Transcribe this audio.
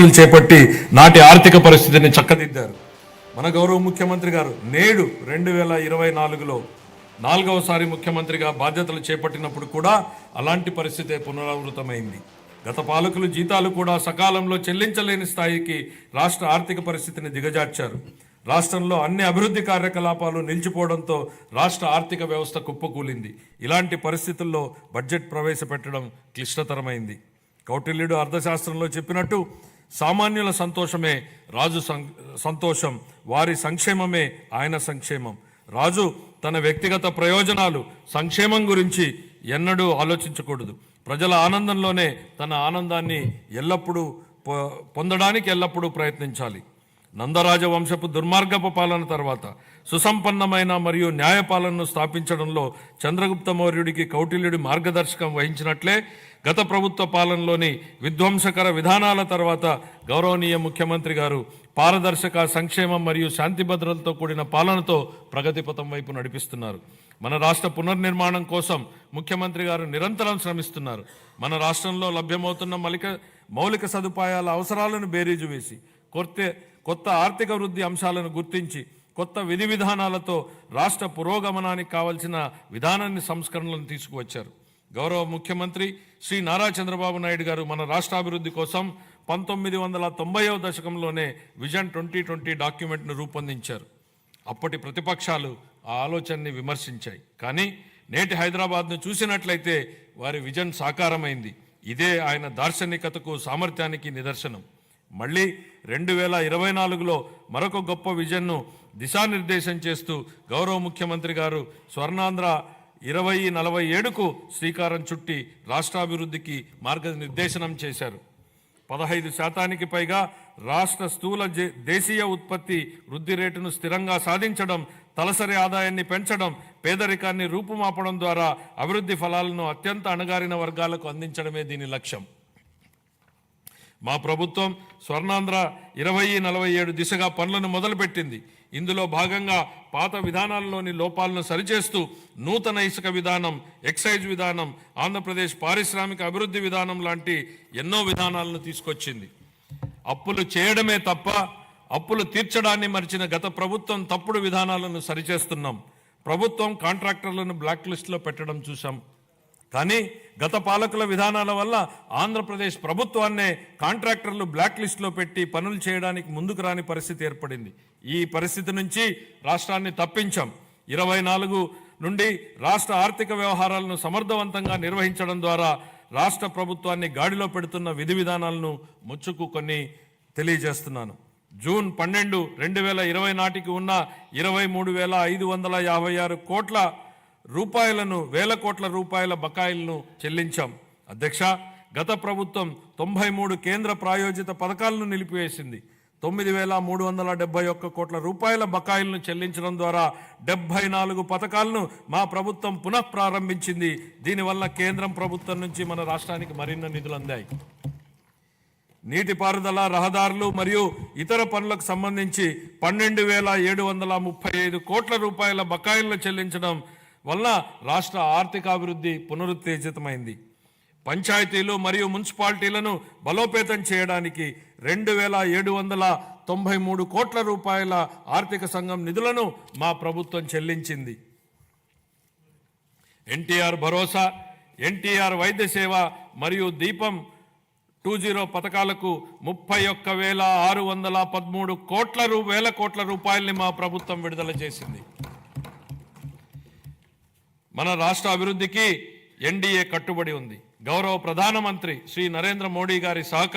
పనులు చేపట్టి నాటి ఆర్థిక పరిస్థితిని చక్కదిద్దారు. మన గౌరవ ముఖ్యమంత్రి గారు నేడు 2024లో 4వసారి ముఖ్యమంత్రిగా బాధ్యతలు చేపట్టినప్పుడు కూడా అలాంటి పరిస్థితే పునరావృతమైంది. గత పాలకులు జీతాలు కూడా సకాలంలో చెల్లించలేని స్థాయికి రాష్ట్ర ఆర్థిక పరిస్థితిని దిగజార్చారు. రాష్ట్రంలో అన్ని అభివృద్ధి కార్యకలాపాలు నిలిచిపోవడంతో రాష్ట్ర ఆర్థిక వ్యవస్థ కుప్పకూలింది. ఇలాంటి పరిస్థితుల్లో బడ్జెట్ ప్రవేశపెట్టడం క్లిష్టతరమైంది. కౌటిల్యుడు అర్థశాస్త్రంలో చెప్పినట్టు సామాన్యుల సంతోషమే రాజు సంతోషం, వారి సంక్షేమమే ఆయన సంక్షేమం. రాజు తన వ్యక్తిగత ప్రయోజనాలు సంక్షేమం గురించి ఎన్నడూ ఆలోచించకూడదు. ప్రజల ఆనందంలోనే తన ఆనందాన్ని పొందడానికి ఎల్లప్పుడూ ప్రయత్నించాలి. నందరాజ వంశపు దుర్మార్గపు పాలన తర్వాత సుసంపన్నమైన మరియు న్యాయపాలనను స్థాపించడంలో చంద్రగుప్త మౌర్యుడికి కౌటిల్యుడి మార్గదర్శకం వహించినట్లే గత ప్రభుత్వ పాలనలోని విధ్వంసకర విధానాల తర్వాత గౌరవనీయ ముఖ్యమంత్రి గారు పారదర్శక, సంక్షేమం మరియు శాంతి భద్రతలతో కూడిన పాలనతో ప్రగతి పథం వైపు నడిపిస్తున్నారు. మన రాష్ట్ర పునర్నిర్మాణం కోసం ముఖ్యమంత్రి గారు నిరంతరం శ్రమిస్తున్నారు. మన రాష్ట్రంలో లభ్యమవుతున్న మౌలిక సదుపాయాల అవసరాలను బేరీజు వేసి కొత్త ఆర్థిక వృద్ధి అంశాలను గుర్తించి కొత్త విధి విధానాలతో రాష్ట్ర పురోగమనానికి కావలసిన విధానాన్ని సంస్కరణలను తీసుకువచ్చారు. గౌరవ ముఖ్యమంత్రి శ్రీ నారా చంద్రబాబు నాయుడు గారు మన రాష్ట్రాభివృద్ధి కోసం 1990వ దశకంలోనే విజన్ 2020 డాక్యుమెంట్ను రూపొందించారు. అప్పటి ప్రతిపక్షాలు ఆ ఆలోచనని విమర్శించాయి. కానీ నేటి హైదరాబాద్ను చూసినట్లయితే వారి విజన్ సాకారమైంది. ఇదే ఆయన దార్శనికతకు, సామర్థ్యానికి నిదర్శనం. మళ్ళీ 2024లో మరొక గొప్ప విజన్ను దిశానిర్దేశం చేస్తూ గౌరవ ముఖ్యమంత్రి గారు స్వర్ణాంధ్ర 2047కు శ్రీకారం చుట్టి రాష్ట్రాభివృద్ధికి మార్గనిర్దేశనం చేశారు. 15% పైగా రాష్ట్ర స్థూల దేశీయ ఉత్పత్తి వృద్ధి రేటును స్థిరంగా సాధించడం, తలసరి ఆదాయాన్ని పెంచడం, పేదరికాన్ని రూపుమాపడం ద్వారా అభివృద్ధి ఫలాలను అత్యంత అణగారిన వర్గాలకు అందించడమే దీని లక్ష్యం. మా ప్రభుత్వం స్వర్ణాంధ్ర 2047 దిశగా పనులను మొదలుపెట్టింది. ఇందులో భాగంగా పాత విధానాల్లోని లోపాలను సరిచేస్తూ నూతన ఇసుక విధానం, ఎక్సైజ్ విధానం, ఆంధ్రప్రదేశ్ పారిశ్రామిక అభివృద్ధి విధానం లాంటి ఎన్నో విధానాలను తీసుకొచ్చింది. అప్పులు చేయడమే తప్ప అప్పులు తీర్చడాన్ని మరిచిన గత ప్రభుత్వం తప్పుడు విధానాలను సరిచేస్తున్నాం. ప్రభుత్వం కాంట్రాక్టర్లను బ్లాక్ లిస్టులో పెట్టడం చూసాం. కానీ గత పాలకుల విధానాల వల్ల ఆంధ్రప్రదేశ్ ప్రభుత్వాన్నే కాంట్రాక్టర్లు బ్లాక్ లిస్టులో పెట్టి పనులు చేయడానికి ముందుకు రాని పరిస్థితి ఏర్పడింది. ఈ పరిస్థితి నుంచి రాష్ట్రాన్ని తప్పించాం. 24 నుండి రాష్ట్ర ఆర్థిక వ్యవహారాలను సమర్థవంతంగా నిర్వహించడం ద్వారా రాష్ట్ర ప్రభుత్వాన్ని గాడిలో పెడుతున్న విధి విధానాలను ముచ్చుకు కొన్ని తెలియజేస్తున్నాను. జూన్ 12, 2020 నాటికి ఉన్న 23,556 కోట్ల రూపాయలను, వేల కోట్ల రూపాయల బకాయిలను చెల్లించాం. అధ్యక్ష, గత ప్రభుత్వం 93 కేంద్ర ప్రాయోజిత పథకాలను నిలిపివేసింది. 9,371 కోట్ల రూపాయల బకాయిలను చెల్లించడం ద్వారా 74 పథకాలను మా ప్రభుత్వం పునఃప్రారంభించింది. దీనివల్ల కేంద్రం ప్రభుత్వం నుంచి మన రాష్ట్రానికి మరిన్ని నిధులు అందాయి. నీటిపారుదల, రహదారులు మరియు ఇతర పనులకు సంబంధించి 12,735 కోట్ల రూపాయల బకాయిలను చెల్లించడం వల్ల రాష్ట్ర ఆర్థికాభివృద్ధి పునరుత్తేజితమైంది. పంచాయతీలు మరియు మున్సిపాలిటీలను బలోపేతం చేయడానికి 2,793 కోట్ల రూపాయల ఆర్థిక సంఘం నిధులను మా ప్రభుత్వం చెల్లించింది. ఎన్టీఆర్ భరోసా, ఎన్టీఆర్ వైద్య సేవ మరియు దీపం 2.0 పథకాలకు 31,613 వేల కోట్ల రూపాయల్ని మా ప్రభుత్వం విడుదల చేసింది. మన రాష్ట్ర అభివృద్ధికి ఎన్డీఏ కట్టుబడి ఉంది. గౌరవ ప్రధానమంత్రి శ్రీ నరేంద్ర మోడీ గారి సహకారం